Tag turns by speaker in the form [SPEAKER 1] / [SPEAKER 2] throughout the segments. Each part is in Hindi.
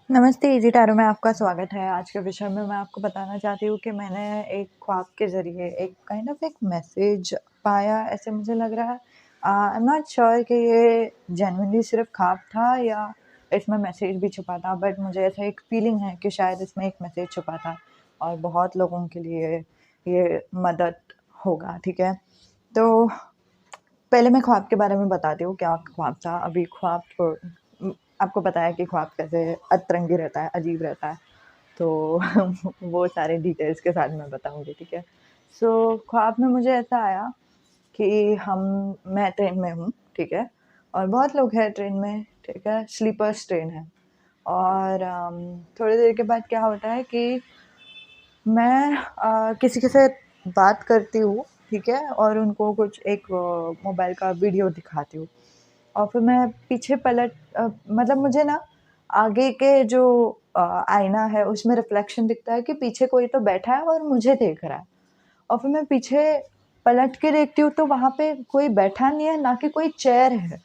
[SPEAKER 1] नमस्ते, इज़ी टैरो में आपका स्वागत है। आज के विषय में मैं आपको बताना चाहती हूँ कि मैंने एक ख्वाब के ज़रिए एक एक मैसेज पाया, ऐसे मुझे लग रहा है। आई एम नॉट श्योर कि ये जेन्युइनली सिर्फ़ ख्वाब था या इसमें मैसेज भी छुपा था, बट मुझे ऐसा एक फ़ीलिंग है कि शायद इसमें एक मैसेज छुपा था और बहुत लोगों के लिए ये मदद होगा, ठीक है? तो पहले मैं ख्वाब के बारे में बताती हूँ, क्या ख्वाब था। अभी ख्वाब तो आपको पता है कि ख्वाब कैसे अतरंगी रहता है, अजीब रहता है, तो वो सारे डिटेल्स के साथ मैं बताऊँगी, ठीक है? सो ख्वाब में मुझे ऐसा आया कि मैं ट्रेन में हूँ, ठीक है? और बहुत लोग हैं ट्रेन में, ठीक है? स्लीपर्स ट्रेन है और थोड़ी देर के बाद क्या होता है कि मैं किसी के साथ बात करती हूँ, ठीक है? और उनको कुछ एक मोबाइल का वीडियो दिखाती हूँ और फिर मैं पीछे मतलब मुझे ना आगे के जो आईना है उसमें रिफ्लेक्शन दिखता है कि पीछे कोई तो बैठा है और मुझे देख रहा है और फिर मैं पीछे पलट के देखती हूँ तो वहाँ पे कोई बैठा नहीं है, ना कि कोई चेयर है।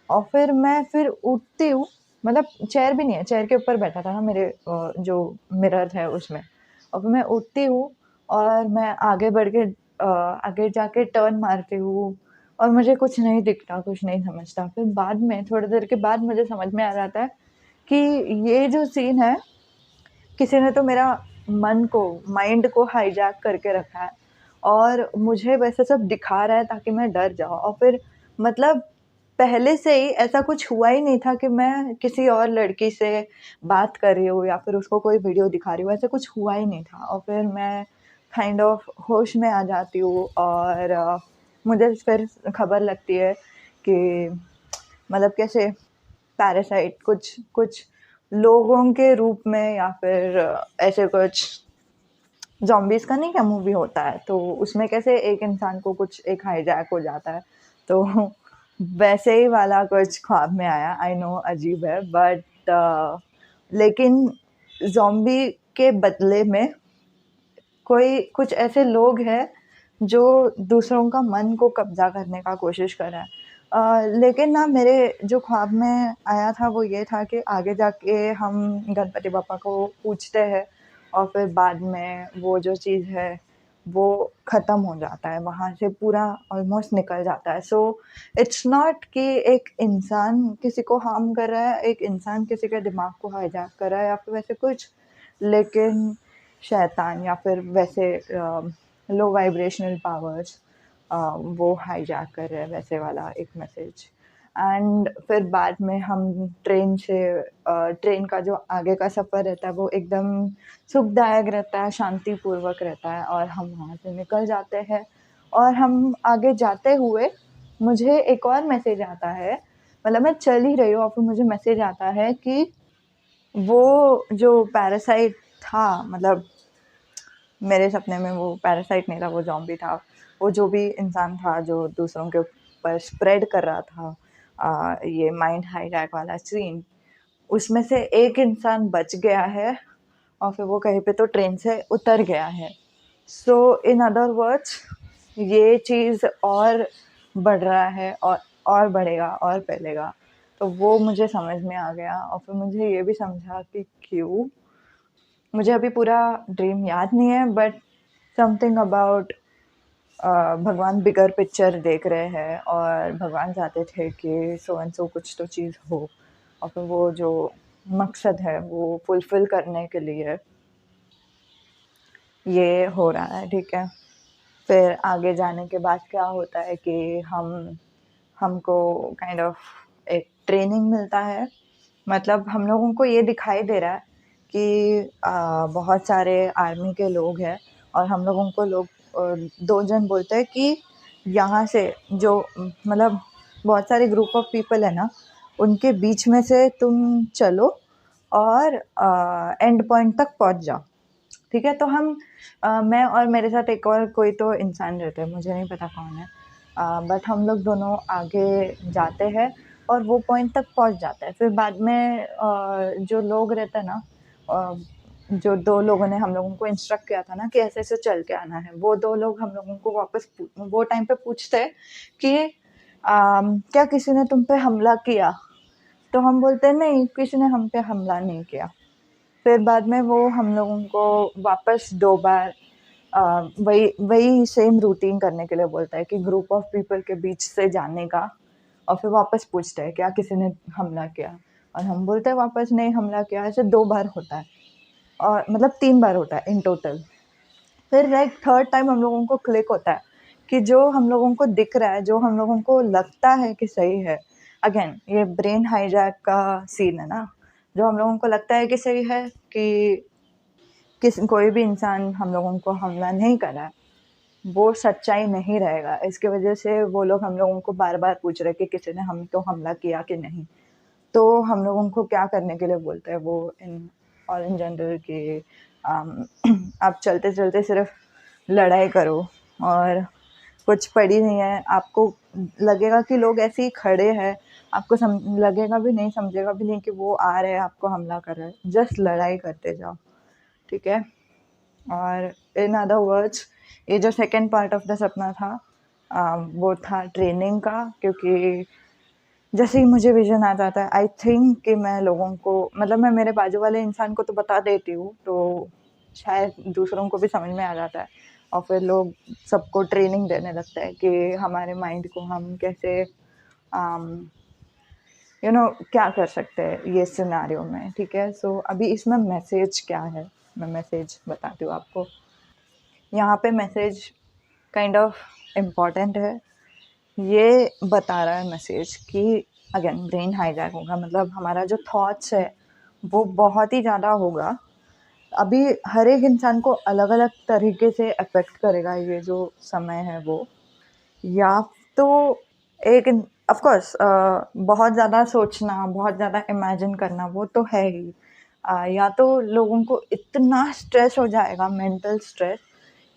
[SPEAKER 1] और फिर उठती हूँ, मतलब चेयर भी नहीं है, चेयर के ऊपर बैठा था ना मेरे जो मिरर है उसमें। और फिर मैं उठती हूँ और मैं आगे बढ़ के आगे जाके टर्न मारती हूँ और मुझे कुछ नहीं दिखता, कुछ नहीं समझता। फिर बाद में थोड़ी देर के बाद मुझे समझ में आ जाता है कि ये जो सीन है, किसी ने तो मेरा माइंड को हाईजैक करके रखा है और मुझे वैसे सब दिखा रहा है ताकि मैं डर जाऊँ। और फिर मतलब पहले से ही ऐसा कुछ हुआ ही नहीं था कि मैं किसी और लड़की से बात कर रही हूँ या फिर उसको कोई वीडियो दिखा रही हूँ, ऐसा कुछ हुआ ही नहीं था। और फिर मैं काइंड ऑफ होश में आ जाती हूँ और मुझे फिर खबर लगती है कि मतलब कैसे पैरासाइट कुछ कुछ लोगों के रूप में या फिर ऐसे कुछ ज़ॉम्बीज़ का नहीं क्या मूवी होता है, तो उसमें कैसे एक इंसान को कुछ एक हाइजैक हो जाता है, तो वैसे ही वाला कुछ ख्वाब में आया। आई नो अजीब है बट लेकिन ज़ॉम्बी के बदले में कोई कुछ ऐसे लोग हैं जो दूसरों का मन को कब्ज़ा करने का कोशिश कर रहा है। लेकिन ना मेरे जो ख्वाब में आया था वो ये था कि आगे जाके हम गणपति बप्पा को पूजते हैं और फिर बाद में वो जो चीज़ है वो ख़त्म हो जाता है, वहाँ से पूरा ऑलमोस्ट निकल जाता है। सो इट्स नॉट कि एक इंसान किसी को हार्म कर रहा है, एक इंसान किसी के दिमाग को हाईजैक कर रहा है या फिर वैसे कुछ, लेकिन शैतान या फिर वैसे लो वाइब्रेशनल पावर्स वो हाईजैक कर रहे हैं, वैसे वाला एक मैसेज। एंड फिर बाद में हम ट्रेन का जो आगे का सफ़र रहता है वो एकदम सुखदायक रहता है, शांतिपूर्वक रहता है और हम वहाँ से निकल जाते हैं। और हम आगे जाते हुए मुझे एक और मैसेज आता है, मतलब मैं चल ही रही हूँ और फिर मुझे मैसेज आता है कि वो जो पैरासाइट था, मतलब मेरे सपने में वो पैरासाइट नहीं था, वो ज़ॉम्बी था। वो जो भी इंसान था जो दूसरों के ऊपर स्प्रेड कर रहा था ये माइंड हाईजैक वाला सीन, उसमें से एक इंसान बच गया है और फिर वो कहीं पे तो ट्रेन से उतर गया है। सो इन अदर वर्ड्स ये चीज़ और बढ़ रहा है और बढ़ेगा और फैलेगा। तो वो मुझे समझ में आ गया और फिर मुझे ये भी समझा कि क्यों। मुझे अभी पूरा ड्रीम याद नहीं है बट समथिंग अबाउट भगवान बिगर पिक्चर देख रहे हैं और भगवान चाहते थे कि सो एंड सो कुछ तो चीज़ हो और फिर वो जो मकसद है वो फुलफ़िल करने के लिए ये हो रहा है, ठीक है? फिर आगे जाने के बाद क्या होता है कि हमको काइंड ऑफ एक ट्रेनिंग मिलता है। मतलब हम लोगों को ये दिखाई दे रहा है कि बहुत सारे आर्मी के लोग हैं और हम लोगों को 2 जन बोलते हैं कि यहाँ से जो मतलब बहुत सारे ग्रुप ऑफ पीपल है ना, उनके बीच में से तुम चलो और एंड पॉइंट तक पहुँच जाओ, ठीक है? तो मैं और मेरे साथ एक और कोई तो इंसान रहता है, मुझे नहीं पता कौन है। बट हम लोग दोनों आगे जाते हैं और वो पॉइंट तक पहुँच जाता है। फिर बाद में जो लोग रहते हैं ना, अ, जो 2 लोगों ने हम लोगों को इंस्ट्रक्ट किया था ना कि ऐसे-ऐसे चल के आना है, वो 2 लोग हम लोगों को वापस वो टाइम पे पूछते हैं कि क्या किसी ने तुम पे हमला किया? तो हम बोलते हैं नहीं, किसी ने हम पे हमला नहीं किया। फिर बाद में वो हम लोगों को वापस 2 बार वही वही सेम रूटीन करने के लिए बोलता है कि ग्रुप ऑफ पीपल के बीच से जाने का, और फिर वापस पूछता है क्या किसी ने हमला किया? और हम बोलते हैं वापस नहीं हमला किया। ऐसे 2 बार होता है, और मतलब 3 बार होता है इन टोटल। फिर लाइक थर्ड टाइम हम लोगों को क्लिक होता है कि जो हम लोगों को दिख रहा है, जो हम लोगों को लगता है कि सही है, अगेन ये ब्रेन हाईजैक का सीन है ना, जो हम लोगों को लगता है कि सही है कि कोई भी इंसान हम लोगों को हमला नहीं कर रहा है, वो सच्चाई नहीं रहेगा। इसकी वजह से वो लोग हम लोगों को बार-बार पूछ रहे हैं कि किसी ने हम तो हमला किया कि नहीं। तो हम लोगों को क्या करने के लिए बोलते हैं वो इन जनरल कि अम, आप चलते-चलते सिर्फ़ लड़ाई करो, और कुछ पड़ी नहीं है, आपको लगेगा कि लोग ऐसे ही खड़े हैं, आपको लगेगा भी नहीं, समझेगा भी नहीं कि वो आ रहे हैं, आपको हमला कर रहे हैं, जस्ट लड़ाई करते जाओ, ठीक है? और इन अदर वर्ड्स, ये जो सेकंड पार्ट ऑफ द सपना था, वो था ट्रेनिंग का, क्योंकि जैसे ही मुझे विज़न आ जाता है, आई थिंक कि मैं लोगों को, मतलब मैं मेरे बाजू वाले इंसान को तो बता देती हूँ, तो शायद दूसरों को भी समझ में आ जाता है, और फिर लोग सबको ट्रेनिंग देने लगते हैं कि हमारे माइंड को हम कैसे क्या कर सकते हैं ये सिनेरियो में, ठीक है? सो अभी इसमें मैसेज क्या है, मैं मैसेज बताती हूँ आपको। यहाँ पे मैसेज काइंड ऑफ इम्पॉर्टेंट है। ये बता रहा है मैसेज कि अगेन ब्रेन हाईजैक होगा, मतलब हमारा जो थॉट्स है वो बहुत ही ज़्यादा होगा। अभी हर एक इंसान को अलग-अलग तरीके से अफ़ेक्ट करेगा ये जो समय है वो। या तो एक ऑफ़ कोर्स बहुत ज़्यादा सोचना, बहुत ज़्यादा इमेजिन करना वो तो है ही। या तो लोगों को इतना स्ट्रेस हो जाएगा, मेंटल स्ट्रेस,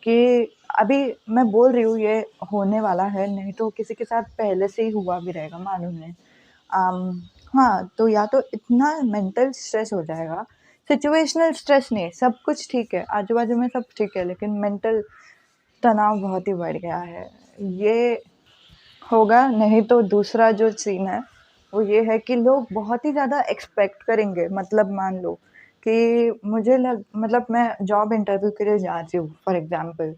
[SPEAKER 1] कि अभी मैं बोल रही हूँ ये होने वाला है, नहीं तो किसी के साथ पहले से ही हुआ भी रहेगा, मालूम नहीं। हाँ, तो या तो इतना मेंटल स्ट्रेस हो जाएगा, सिचुएशनल स्ट्रेस नहीं, सब कुछ ठीक है, आजू-बाजू में सब ठीक है, लेकिन मेंटल तनाव बहुत ही बढ़ गया है। ये होगा, नहीं तो दूसरा जो सीन है, वो ये है कि लोग बहुत ही ज़्यादा एक्सपेक्ट करेंगे। मतलब मान लो कि मतलब मैं जॉब इंटरव्यू के लिए जा रही हूँ फॉर एग्ज़ाम्पल,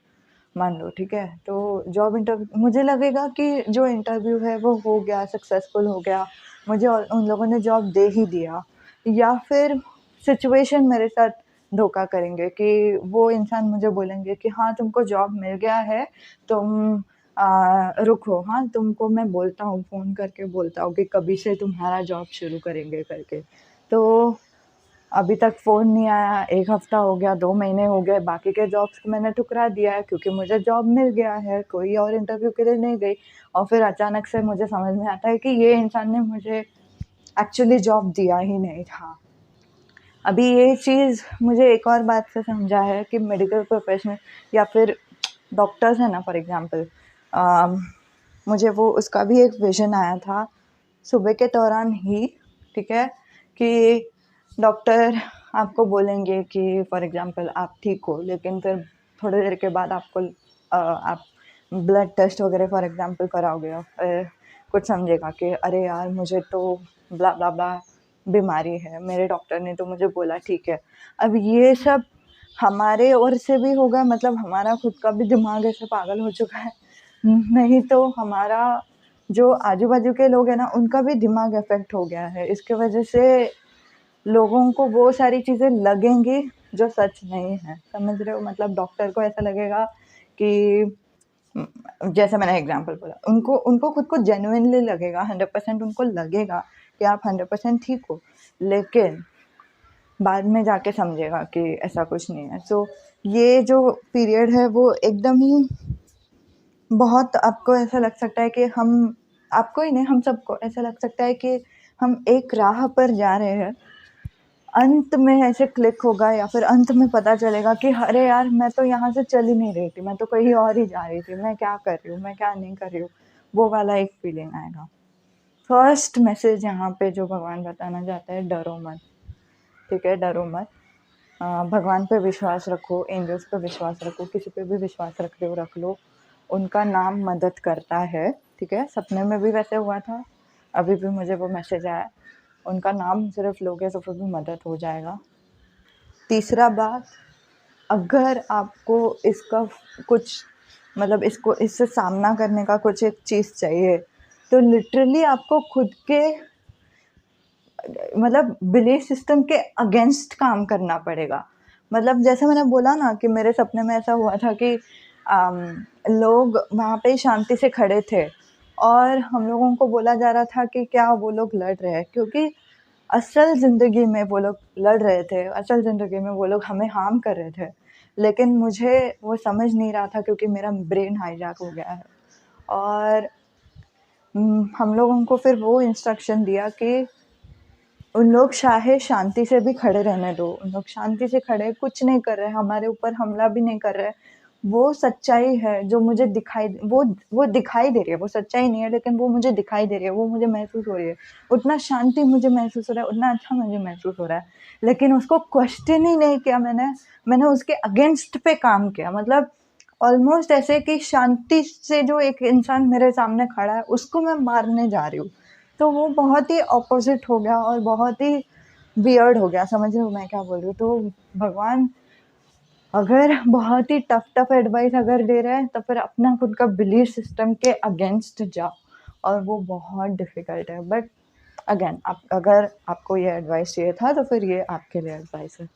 [SPEAKER 1] मान लो, ठीक है? तो जॉब इंटरव्यू मुझे लगेगा कि जो इंटरव्यू है वो हो गया, सक्सेसफुल हो गया, मुझे और उन लोगों ने जॉब दे ही दिया। या फिर सिचुएशन मेरे साथ धोखा करेंगे कि वो इंसान मुझे बोलेंगे कि हाँ, तुमको जॉब मिल गया है, तुम रुको, हाँ, तुमको मैं बोलता हूँ, फ़ोन करके बोलता हूँ कि कभी से तुम्हारा जॉब शुरू करेंगे करके। तो अभी तक फ़ोन नहीं आया, 1 हफ़्ता हो गया, 2 महीने हो गए, बाकी के जॉब्स को मैंने ठुकरा दिया है क्योंकि मुझे जॉब मिल गया है, कोई और इंटरव्यू के लिए नहीं गई, और फिर अचानक से मुझे समझ में आता है कि ये इंसान ने मुझे एक्चुअली जॉब दिया ही नहीं था। अभी ये चीज़ मुझे एक और बात से समझा है कि मेडिकल प्रोफ़ेशनल या फिर डॉक्टर्स हैं ना, फॉर एग्ज़ाम्पल, मुझे वो उसका भी एक विज़न आया था सुबह के दौरान ही, ठीक है? कि डॉक्टर आपको बोलेंगे कि फॉर एग्ज़ाम्पल आप ठीक हो, लेकिन फिर थोड़ी देर के बाद आप ब्लड टेस्ट वग़ैरह फॉर एग्ज़ाम्पल कराओगे, और फिर कुछ समझेगा कि अरे यार मुझे तो ब्ला ब्ला ब्ला बीमारी है, मेरे डॉक्टर ने तो मुझे बोला ठीक है। अब ये सब हमारे ओर से भी होगा, मतलब हमारा खुद का भी दिमाग ऐसे पागल हो चुका है। नहीं तो हमारा जो आजू-बाजू के लोग हैं ना, उनका भी दिमाग अफ़ेक्ट हो गया है। इसकी वज़ह से लोगों को वो सारी चीज़ें लगेंगी जो सच नहीं है। समझ रहे हो? मतलब डॉक्टर को ऐसा लगेगा कि जैसे मैंने एग्ज़ाम्पल बोला, उनको उनको खुद को जेनुइनली लगेगा, 100% उनको लगेगा कि आप 100% ठीक हो। लेकिन बाद में जाके समझेगा कि ऐसा कुछ नहीं है। सो ये जो पीरियड है वो एकदम ही बहुत, आपको ऐसा लग सकता है कि आपको ही नहीं, हम सबको ऐसा लग सकता है कि हम एक राह पर जा रहे हैं। अंत में ऐसे क्लिक होगा या फिर अंत में पता चलेगा कि अरे यार, मैं तो यहाँ से चल ही नहीं रही थी, मैं तो कहीं और ही जा रही थी, मैं क्या कर रही हूँ, मैं क्या नहीं कर रही हूँ, वो वाला एक फीलिंग आएगा। फर्स्ट मैसेज यहाँ पे जो भगवान बताना चाहते हैं, डरो मत, ठीक है? डरो मत। भगवान पे विश्वास रखो, एंजल्स पे विश्वास रखो, किसी पे भी विश्वास रख रहे हो रख लो, उनका नाम मदद करता है, ठीक है? सपने में भी वैसे हुआ था, अभी भी मुझे वो मैसेज आया, उनका नाम सिर्फ लोगे तो फिर भी मदद हो जाएगा। तीसरा बात, अगर आपको इसका कुछ मतलब इसको इससे सामना करने का कुछ एक चीज़ चाहिए, तो लिटरली आपको खुद के मतलब बिलीफ सिस्टम के अगेंस्ट काम करना पड़ेगा। मतलब जैसे मैंने बोला ना कि मेरे सपने में ऐसा हुआ था कि अम, लोग वहाँ पे शांति से खड़े थे और हम लोगों को बोला जा रहा था कि क्या वो लोग लड़ रहे हैं, क्योंकि असल ज़िंदगी में वो लोग लड़ रहे थे, असल ज़िंदगी में वो लोग हमें हार्म कर रहे थे। लेकिन मुझे वो समझ नहीं रहा था क्योंकि मेरा ब्रेन हाईजैक हो गया है। और हम लोगों को फिर वो इंस्ट्रक्शन दिया कि उन लोग चाहे शांति से भी खड़े रहने दो, उन लोग शांति से खड़े कुछ नहीं कर रहे, हमारे ऊपर हमला भी नहीं कर रहे। वो सच्चाई है जो मुझे दिखाई वो दिखाई दे रही है, वो सच्चाई नहीं है लेकिन वो मुझे दिखाई दे रही है, वो मुझे महसूस हो रही है। उतना शांति मुझे महसूस हो रहा है, उतना अच्छा मुझे महसूस हो रहा है। लेकिन उसको क्वेश्चन ही नहीं किया मैंने उसके अगेंस्ट पे काम किया। मतलब ऑलमोस्ट ऐसे कि शांति से जो एक इंसान मेरे सामने खड़ा है, उसको मैं मारने जा रही हूँ। तो वो बहुत ही ऑपोज़िट हो गया और बहुत ही वियर्ड हो गया, समझ रहे हो मैं क्या बोल रही हूँ? तो भगवान अगर बहुत ही टफ एडवाइस अगर दे रहा है, तो फिर अपना खुद का बिलीफ सिस्टम के अगेंस्ट जाओ, और वो बहुत डिफ़िकल्ट है। बट अगेन आप अगर आपको ये एडवाइस चाहिए था, तो फिर ये आपके लिए एडवाइस है।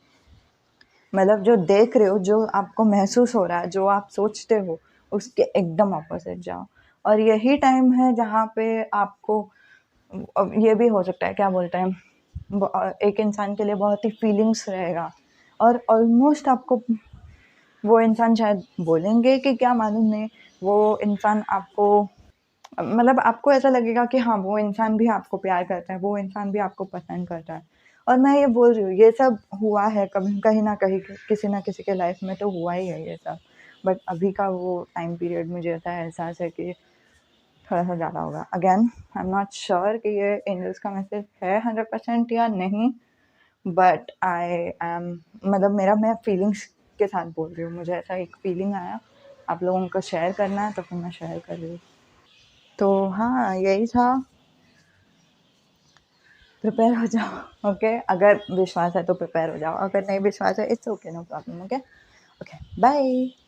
[SPEAKER 1] मतलब जो देख रहे हो, जो आपको महसूस हो रहा है, जो आप सोचते हो, उसके एकदम ऑपोज़िट जाओ। और यही टाइम है जहाँ पे आपको अब ये भी हो सकता है, क्या बोलते हैं, एक इंसान के लिए बहुत ही फीलिंग्स रहेगा, और ऑलमोस्ट आपको वो इंसान शायद बोलेंगे कि क्या मालूम नहीं, वो इंसान आपको मतलब आपको ऐसा लगेगा कि हाँ, वो इंसान भी आपको प्यार करता है, वो इंसान भी आपको पसंद करता है। और मैं ये बोल रही हूँ, ये सब हुआ है कभी कहीं न कहीं किसी न किसी के लाइफ़ में तो हुआ ही है ये सब। बट अभी का वो टाइम पीरियड मुझे ऐसा एहसास है कि थोड़ा-सा ज़्यादा होगा। Again I am not sure कि ये एंजल्स का मैसेज है 100% या नहीं, बट आई एम मतलब मेरा मैं फीलिंग्स के साथ बोल रही हूँ। मुझे ऐसा एक फीलिंग आया, आप लोगों को शेयर करना है तो फिर मैं शेयर कर रही हूँ। तो हाँ, यही था। प्रिपेयर हो जाओ, ओके? अगर विश्वास है तो प्रिपेयर हो जाओ, अगर नहीं विश्वास है it's okay, no problem, okay? Okay, bye.